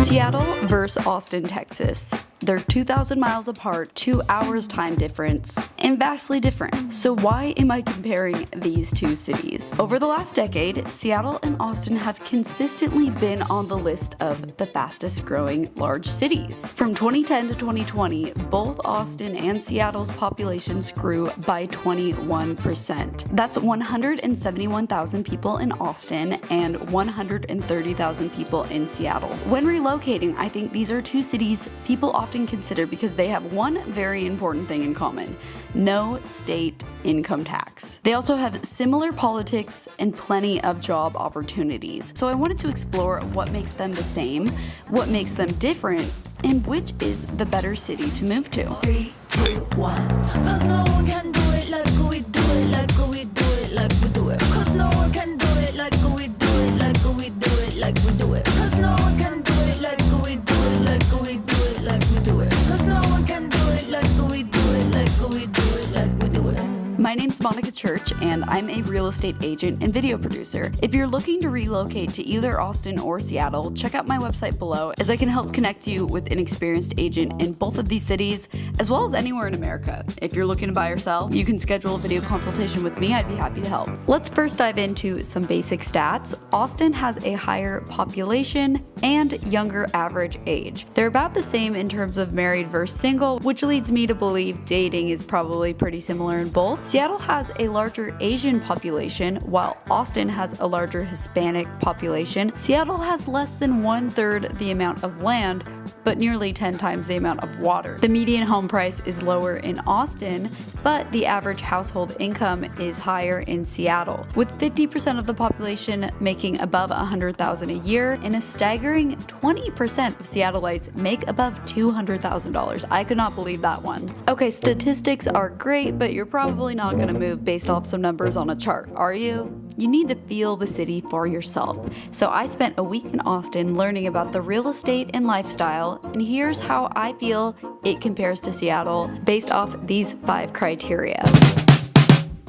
Seattle versus Austin, Texas. They're 2,000 miles apart, 2 hours time difference, and vastly different. So why am I comparing these two cities? Over the last decade, Seattle and Austin have consistently been on the list of the fastest growing large cities. From 2010 to 2020, both Austin and Seattle's populations grew by 21%. That's 171,000 people in Austin and 130,000 people in Seattle. When relocating, I think these are two cities people often consider because they have one very important thing in common: no state income tax. They also have similar politics and plenty of job opportunities. So I wanted to explore what makes them the same, what makes them different, and which is the better city to move to. 3, 2, 1. 'Cause no one can do it like we do it, like we do it, like we do it. 'Cause no one can do it like we do it, like we do it, like we do it. 'Cause no one can do it like we do it, like we do it, like we do it. 'Cause no one can do it like we do it, like we do it, like we do it. My name's Monica Church, and I'm a real estate agent and video producer. If you're looking to relocate to either Austin or Seattle, check out my website below, as I can help connect you with an experienced agent in both of these cities, as well as anywhere in America. If you're looking to buy or sell, you can schedule a video consultation with me. I'd be happy to help. Let's first dive into some basic stats. Austin has a higher population and younger average age. They're about the same in terms of married versus single, which leads me to believe dating is probably pretty similar in both. Seattle has a larger Asian population, while Austin has a larger Hispanic population. Seattle has less than 1/3 the amount of land, but nearly 10 times the amount of water. The median home price is lower in Austin, but the average household income is higher in Seattle, with 50% of the population making above $100,000 a year, and a staggering 20% of Seattleites make above $200,000. I could not believe that one. Okay, statistics are great, but you're probably not going to move based off some numbers on a chart, are you? You need to feel the city for yourself. So I spent a week in Austin learning about the real estate and lifestyle, and here's how I feel it compares to Seattle based off these 5 criteria.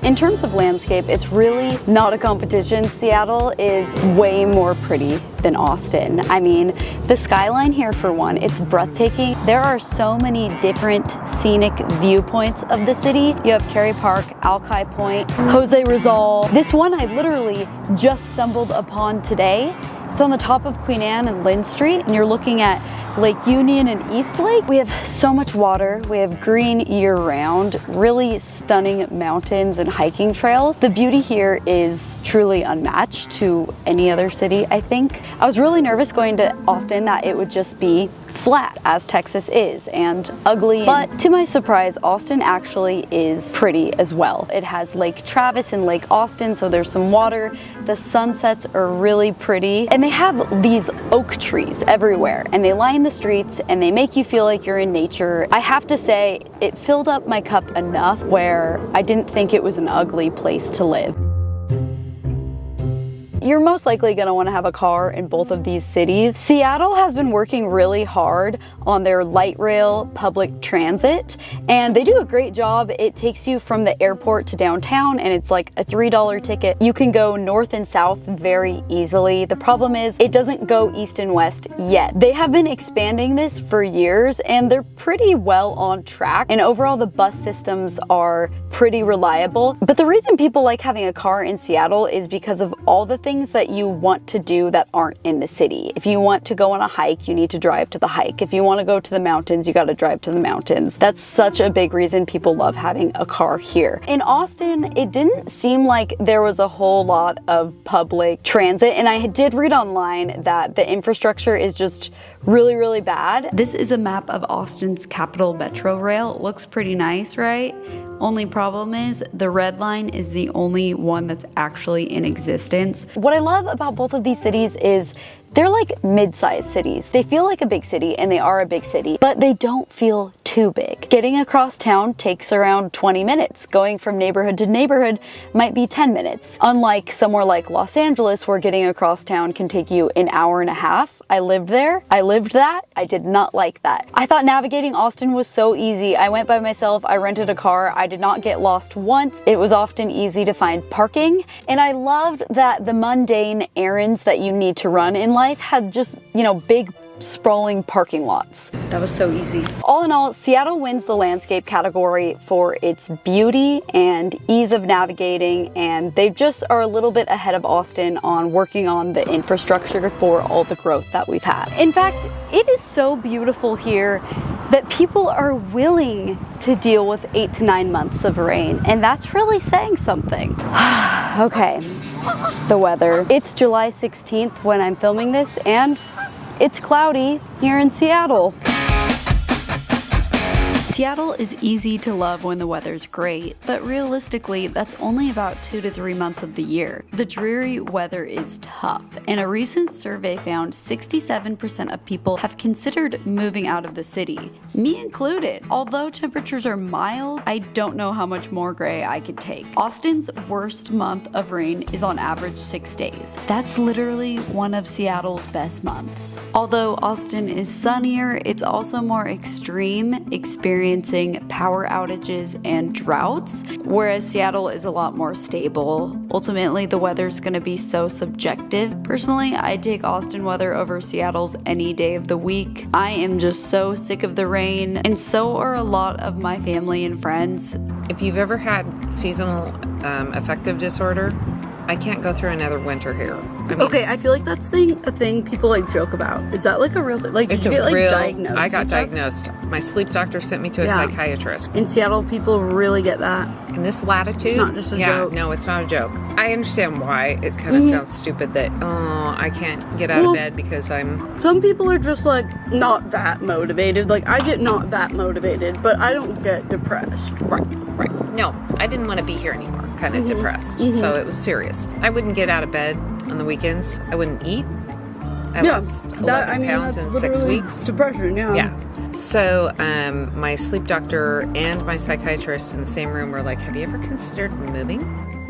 In terms of landscape, it's really not a competition. Seattle is way more pretty than Austin. I mean, the skyline here for one, it's breathtaking. There are so many different scenic viewpoints of the city. You have Cary Park, Alki Point, Jose Rizal. This one I literally just stumbled upon today. It's on the top of Queen Anne and Lynn Street, and you're looking at Lake Union and East Lake. We have so much water. We have green year-round, really stunning mountains and hiking trails. The beauty here is truly unmatched to any other city, I think. I was really nervous going to Austin that it would just be flat, as Texas is, and ugly. But to my surprise, Austin actually is pretty as well. It has Lake Travis and Lake Austin, so there's some water. The sunsets are really pretty, and they have these oak trees everywhere, and they line the streets, and they make you feel like you're in nature. I have to say, it filled up my cup enough where I didn't think it was an ugly place to live. You're most likely going to want to have a car in both of these cities. Seattle has been working really hard on their light rail public transit, and they do a great job. It takes you from the airport to downtown, and it's like a $3 ticket. You can go north and south very easily. The problem is it doesn't go east and west yet. They have been expanding this for years, and they're pretty well on track, and overall the bus systems are pretty reliable. But the reason people like having a car in Seattle is because of all the things that you want to do that aren't in the city. If you want to go on a hike, you need to drive to the hike. If you want to go to the mountains, you got to drive to the mountains. That's such a big reason people love having a car here. In Austin, it didn't seem like there was a whole lot of public transit, and I did read online that the infrastructure is just really, really bad. This is a map of Austin's Capital Metro Rail. It looks pretty nice, right? Only problem is the red line is the only one that's actually in existence. What I love about both of these cities is they're like mid-sized cities. They feel like a big city, and they are a big city, but they don't feel too big. Getting across town takes around 20 minutes. Going from neighborhood to neighborhood might be 10 minutes. Unlike somewhere like Los Angeles, where getting across town can take you an hour and a half. I lived there. I lived that. I did not like that. I thought navigating Austin was so easy. I went by myself. I rented a car. I did not get lost once. It was often easy to find parking, and I loved that the mundane errands that you need to run in life had just, big sprawling parking lots. That was so easy. All in all, Seattle wins the landscape category for its beauty and ease of navigating, and they just are a little bit ahead of Austin on working on the infrastructure for all the growth that we've had. In fact, it is so beautiful here that people are willing to deal with 8 to 9 months of rain, and that's really saying something. Okay, the weather. It's July 16th when I'm filming this, and it's cloudy here in Seattle. Seattle is easy to love when the weather's great, but realistically, that's only about 2 to 3 months of the year. The dreary weather is tough, and a recent survey found 67% of people have considered moving out of the city, me included. Although temperatures are mild, I don't know how much more gray I could take. Austin's worst month of rain is on average 6 days. That's literally one of Seattle's best months. Although Austin is sunnier, it's also more extreme, experiencing power outages and droughts, whereas Seattle is a lot more stable. Ultimately, the weather's gonna be so subjective. Personally, I'd take Austin weather over Seattle's any day of the week. I am just so sick of the rain, and so are a lot of my family and friends. If you've ever had seasonal affective disorder, I can't go through another winter here. I mean, Okay, I feel like that's a thing people like joke about. Is that like a real thing? Like, did it's you a get like real, diagnosed? I got and stuff? diagnosed. My sleep doctor sent me to a Yeah. psychiatrist. In Seattle, people really get that. In this latitude, It's not just a joke. No, it's not a joke. I understand why it kind of sounds stupid that, oh, I can't get out of bed because I'm... Some people are just like not that motivated. Like I get not that motivated, but I don't get depressed. Right. No, I didn't want to be here anymore, kind of depressed. So it was serious. I wouldn't get out of bed on the weekends. I wouldn't eat. I lost 11 pounds in 6 weeks. Depression, yeah. Yeah. So my sleep doctor and my psychiatrist in the same room were like, have you ever considered moving?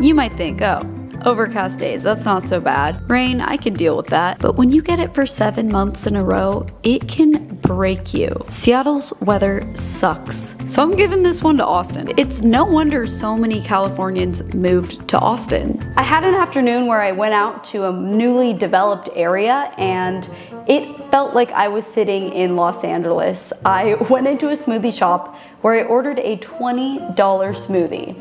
You might think, oh, overcast days, that's not so bad. Rain, I can deal with that. But when you get it for 7 months in a row, it can break you. Seattle's weather sucks. So I'm giving this one to Austin. It's no wonder so many Californians moved to Austin. I had an afternoon where I went out to a newly developed area, and it felt like I was sitting in Los Angeles. I went into a smoothie shop where I ordered a $20 smoothie.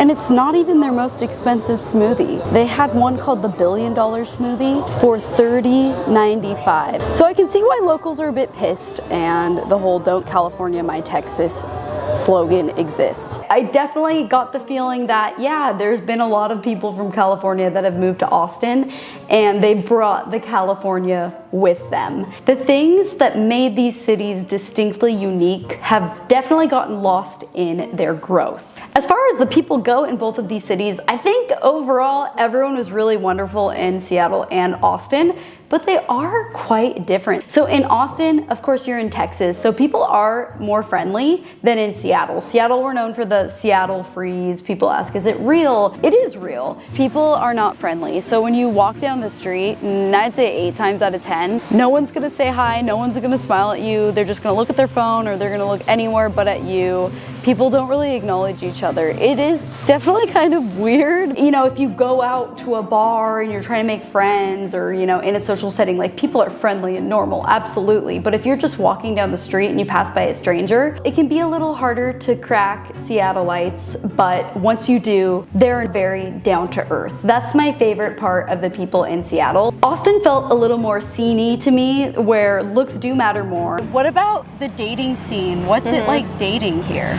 And it's not even their most expensive smoothie. They had one called the $1 billion smoothie for $30.95. So I can see why locals are a bit pissed, and the whole "Don't California my Texas" slogan exists. I definitely got the feeling that, yeah, there's been a lot of people from California that have moved to Austin, and they brought the California with them. The things that made these cities distinctly unique have definitely gotten lost in their growth. As far as the people go in both of these cities, I think overall everyone was really wonderful in Seattle and Austin, but they are quite different. So in Austin, of course, you're in Texas, so people are more friendly than in Seattle. Seattle, we're known for the Seattle freeze. People ask, is it real? It is real. People are not friendly. So when you walk down the street, and I'd say 8 times out of 10, no one's gonna say hi, no one's gonna smile at you. They're just gonna look at their phone, or they're gonna look anywhere but at you. People don't really acknowledge each other. It is definitely kind of weird. You know, if you go out to a bar and you're trying to make friends, or, you know, in a social setting, like, people are friendly and normal, absolutely. But if you're just walking down the street and you pass by a stranger, it can be a little harder to crack Seattleites, but once you do, they're very down to earth. That's my favorite part of the people in Seattle. Austin felt a little more sceney to me, where looks do matter more. What about the dating scene? What's it like dating here?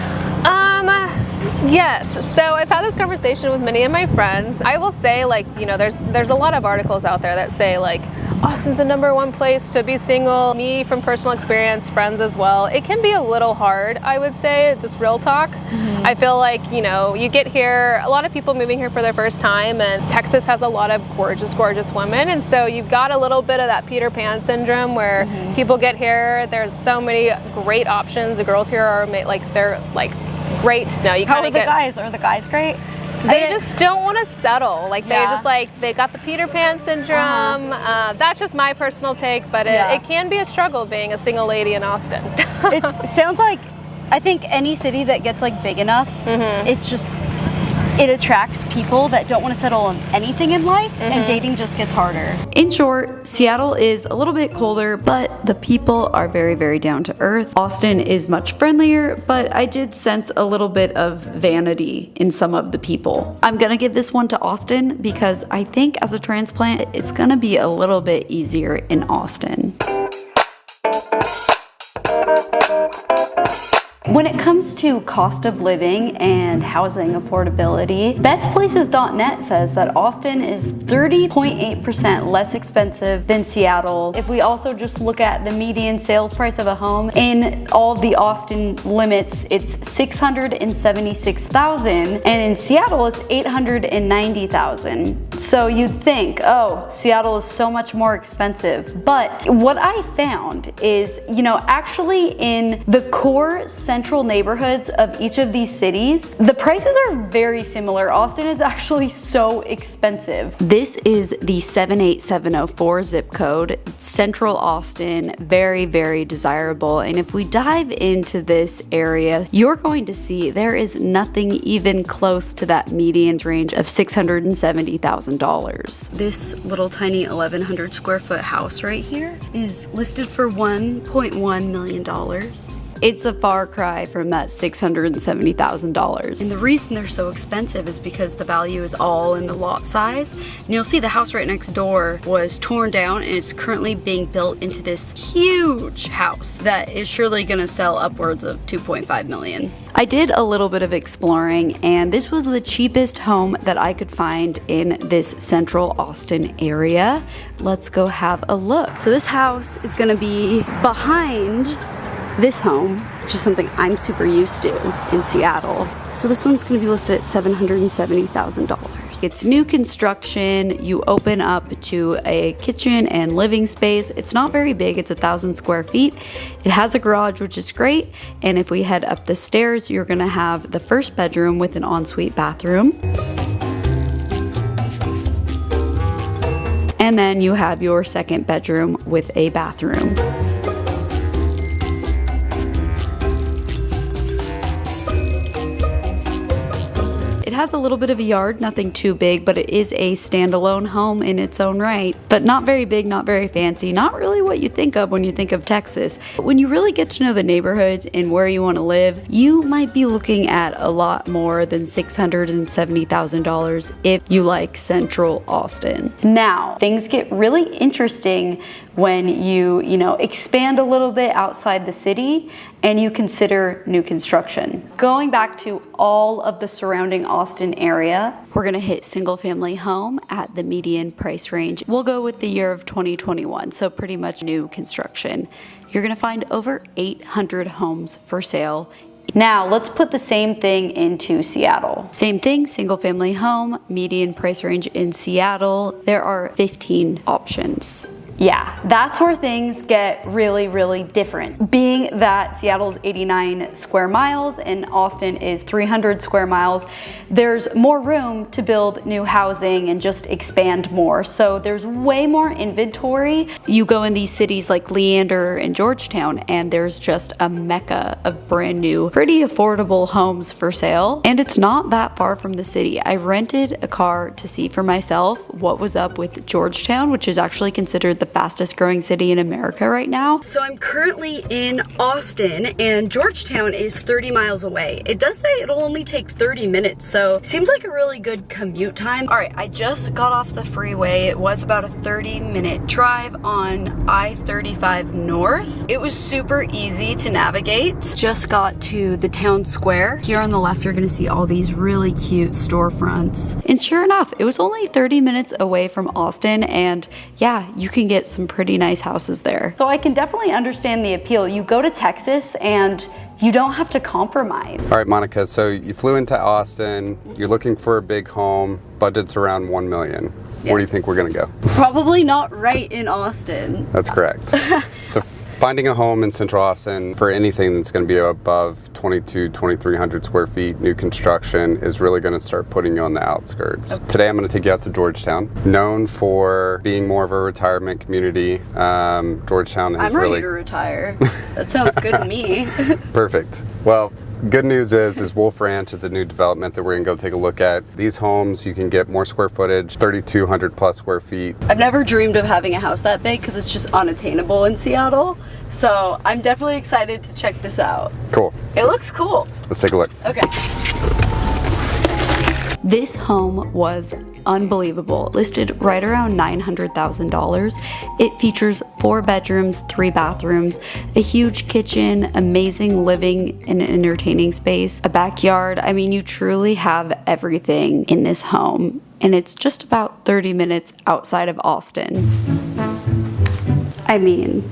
Yes. So I've had this conversation with many of my friends. I will say, like, you know, there's a lot of articles out there that say, like, Austin's the #1 place to be single. Me, from personal experience, friends as well, it can be a little hard, I would say, just real talk. I feel like, you know, you get here, a lot of people moving here for their first time, and Texas has a lot of gorgeous, gorgeous women, and so you've got a little bit of that Peter Pan syndrome where people get here, there's so many great options. The girls here are they're like great. No, you How kind are of the get. guys? Are the guys great? They just don't want to settle. Like, they're Yeah. just like, they got the Peter Pan syndrome. That's just my personal take, but it can be a struggle being a single lady in Austin. It sounds like, I think any city that gets like big enough, it's just, it attracts people that don't want to settle on anything in life, and dating just gets harder. In short, Seattle is a little bit colder, but the people are very, very down to earth. Austin is much friendlier, but I did sense a little bit of vanity in some of the people. I'm gonna give this one to Austin because I think as a transplant, it's gonna be a little bit easier in Austin. When it comes to cost of living and housing affordability, bestplaces.net says that Austin is 30.8% less expensive than Seattle. If we also just look at the median sales price of a home in all the Austin limits, it's $676,000, and in Seattle it's $890,000. So you'd think, oh, Seattle is so much more expensive. But what I found is, actually in the core central neighborhoods of each of these cities, the prices are very similar. Austin is actually so expensive. This is the 78704 zip code. Central Austin, very, very desirable. And if we dive into this area, you're going to see there is nothing even close to that median range of $670,000. This little tiny 1,100 square foot house right here is listed for $1.1 million. It's a far cry from that $670,000. And the reason they're so expensive is because the value is all in the lot size. And you'll see the house right next door was torn down and it's currently being built into this huge house that is surely gonna sell upwards of $2.5 million. I did a little bit of exploring, and this was the cheapest home that I could find in this central Austin area. Let's go have a look. So this house is gonna be behind this home, which is something I'm super used to in Seattle. So this one's gonna be listed at $770,000. It's new construction. You open up to a kitchen and living space. It's not very big, it's 1,000 square feet. It has a garage, which is great. And if we head up the stairs, you're gonna have the first bedroom with an ensuite bathroom. And then you have your second bedroom with a bathroom. It has a little bit of a yard, nothing too big, but it is a standalone home in its own right. But not very big, not very fancy, not really what you think of when you think of Texas. But when you really get to know the neighborhoods and where you want to live, you might be looking at a lot more than $670,000 if you like Central Austin. Now, things get really interesting when you expand a little bit outside the city and you consider new construction. Going back to all of the surrounding Austin area, we're gonna hit single family home at the median price range. We'll go with the year of 2021, so pretty much new construction. You're gonna find over 800 homes for sale. Now, let's put the same thing into Seattle. Same thing, single family home, median price range in Seattle. There are 15 options. Yeah, that's where things get really, really different. Being that Seattle's 89 square miles and Austin is 300 square miles, there's more room to build new housing and just expand more. So there's way more inventory. You go in these cities like Leander and Georgetown and there's just a mecca of brand new, pretty affordable homes for sale. And it's not that far from the city. I rented a car to see for myself what was up with Georgetown, which is actually considered the fastest growing city in America right now. So I'm currently in Austin and Georgetown is 30 miles away. It does say it'll only take 30 minutes, so seems like a really good commute time. All right, I just got off the freeway. It was about a 30-minute drive on I-35 North. It was super easy to navigate. Just got to the town square. Here on the left, you're gonna see all these really cute storefronts. And sure enough, it was only 30 minutes away from Austin, and yeah, you can get some pretty nice houses there. So I can definitely understand the appeal. You go to Texas and you don't have to compromise. All right, Monica, so you flew into Austin, you're looking for a big home, budget's around $1 million. Yes. Where do you think we're gonna go? Probably not right in Austin. That's correct. So finding a home in Central Austin for anything that's going to be above 2,300 square feet, new construction, is really going to start putting you on the outskirts. Okay. Today I'm going to take you out to Georgetown. Known for being more of a retirement community, Georgetown is I'm ready to retire. That sounds good to me. Perfect. Well, Good news is Wolf Ranch is a new development that we're gonna go take a look at. These homes, you can get more square footage, 3,200 plus square feet. I've never dreamed of having a house that big because it's just unattainable in Seattle. So I'm definitely excited to check this out. Cool. It looks cool. Let's take a look. Okay. This home was unbelievable, listed right around $900,000. It features 4 bedrooms, 3 bathrooms, a huge kitchen, amazing living and entertaining space, a backyard. I mean, you truly have everything in this home, and it's just about 30 minutes outside of Austin. I mean,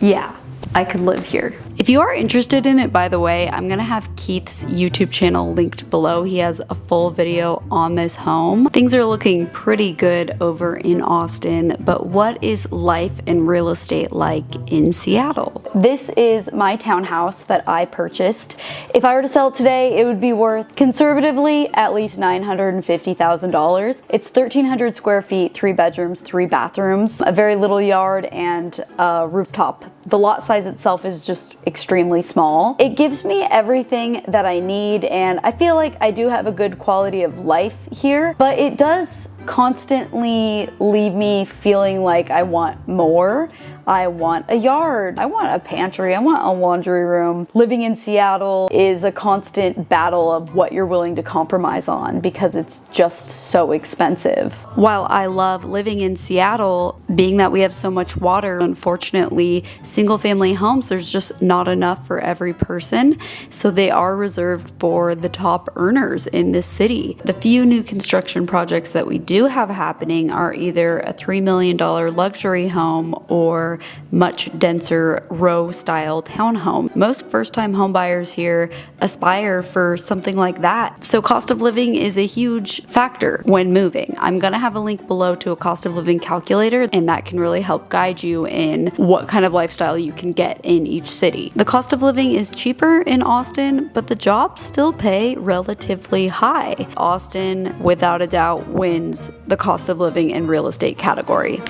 yeah, I could live here. If you are interested in it, by the way, I'm gonna have Keith's YouTube channel linked below. He has a full video on this home. Things are looking pretty good over in Austin, but what is life and real estate like in Seattle? This is my townhouse that I purchased. If I were to sell it today, it would be worth conservatively at least $950,000. It's 1,300 square feet, 3 bedrooms, 3 bathrooms, a very little yard, and a rooftop. The lot size itself is just extremely small. It gives me everything that I need, and I feel like I do have a good quality of life here, but it does constantly leave me feeling like I want more. I want a yard, I want a pantry, I want a laundry room. Living in Seattle is a constant battle of what you're willing to compromise on because it's just so expensive. While I love living in Seattle, being that we have so much water, unfortunately, single family homes, there's just not enough for every person. So they are reserved for the top earners in this city. The few new construction projects that we do have happening are either a $3 million luxury home or much denser row style townhome. Most first-time homebuyers here aspire for something like that. So cost of living is a huge factor when moving. I'm gonna have a link below to a cost of living calculator, and that can really help guide you in what kind of lifestyle you can get in each city. The cost of living is cheaper in Austin, but the jobs still pay relatively high. Austin, without a doubt, wins the cost of living and real estate category.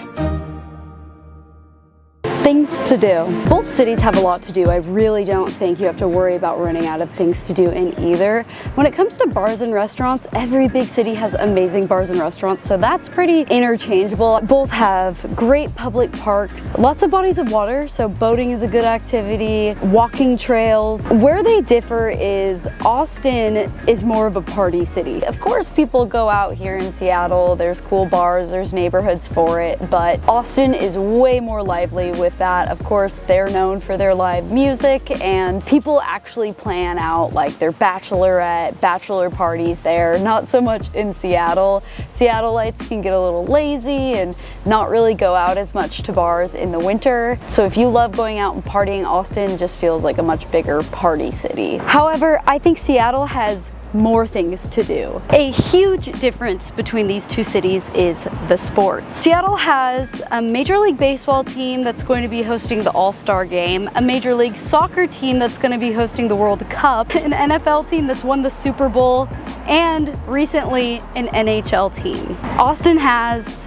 Things to do. Both cities have a lot to do. I really don't think you have to worry about running out of things to do in either. When it comes to bars and restaurants, every big city has amazing bars and restaurants, so that's pretty interchangeable. Both have great public parks, lots of bodies of water, so boating is a good activity, walking trails. Where they differ is Austin is more of a party city. Of course, people go out here in Seattle, there's cool bars, there's neighborhoods for it, but Austin is way more lively with that. Of course, they're known for their live music, and people actually plan out like their bachelorette, bachelor parties there. Not so much in Seattle. Seattleites can get a little lazy and not really go out as much to bars in the winter. So if you love going out and partying, Austin just feels like a much bigger party city. However, I think Seattle has more things to do. A huge difference between these two cities is the sports. Seattle has a Major League Baseball team that's going to be hosting the All-Star Game, a Major League Soccer team that's going to be hosting the World Cup, an NFL team that's won the Super Bowl, and recently an NHL team. Austin has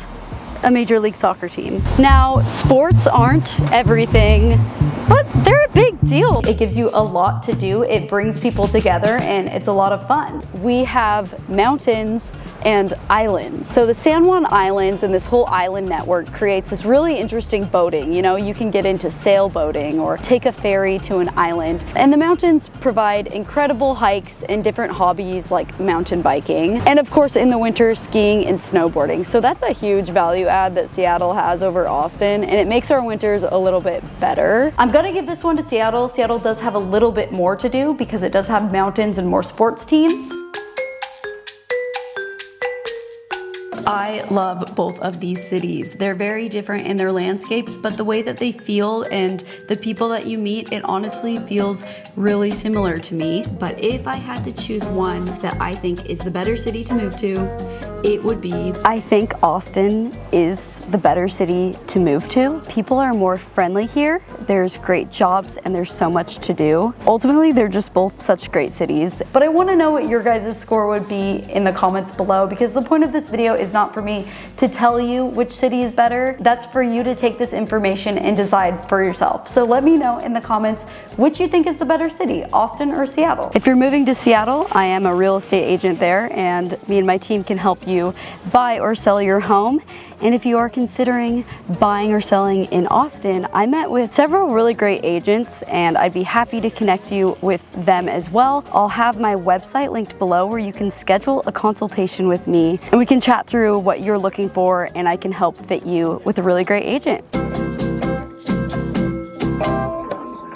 a Major League Soccer team. Now, sports aren't everything, but they're a big deal. It gives you a lot to do. It brings people together, and it's a lot of fun. We have mountains and islands. So the San Juan Islands and this whole island network creates this really interesting boating. You know, you can get into sailboating or take a ferry to an island. And the mountains provide incredible hikes and different hobbies like mountain biking. And of course, in the winter, skiing and snowboarding. So that's a huge value add that Seattle has over Austin, and it makes our winters a little bit better. I'm gonna give this one to Seattle. Seattle does have a little bit more to do because it does have mountains and more sports teams. I love both of these cities. They're very different in their landscapes, but the way that they feel and the people that you meet, it honestly feels really similar to me. But if I had to choose one that I think is the better city to move to, it would be. I think Austin is the better city to move to. People are more friendly here. There's great jobs and there's so much to do. Ultimately, they're just both such great cities. But I want to know what your guys' score would be in the comments below, because the point of this video is not for me to tell you which city is better. That's for you to take this information and decide for yourself. So let me know in the comments which you think is the better city, Austin or Seattle. If you're moving to Seattle, I am a real estate agent there, and me and my team can help you buy or sell your home. And if you are considering buying or selling in Austin, I met with several really great agents and I'd be happy to connect you with them as well. I'll have my website linked below where you can schedule a consultation with me and we can chat through what you're looking for and I can help fit you with a really great agent.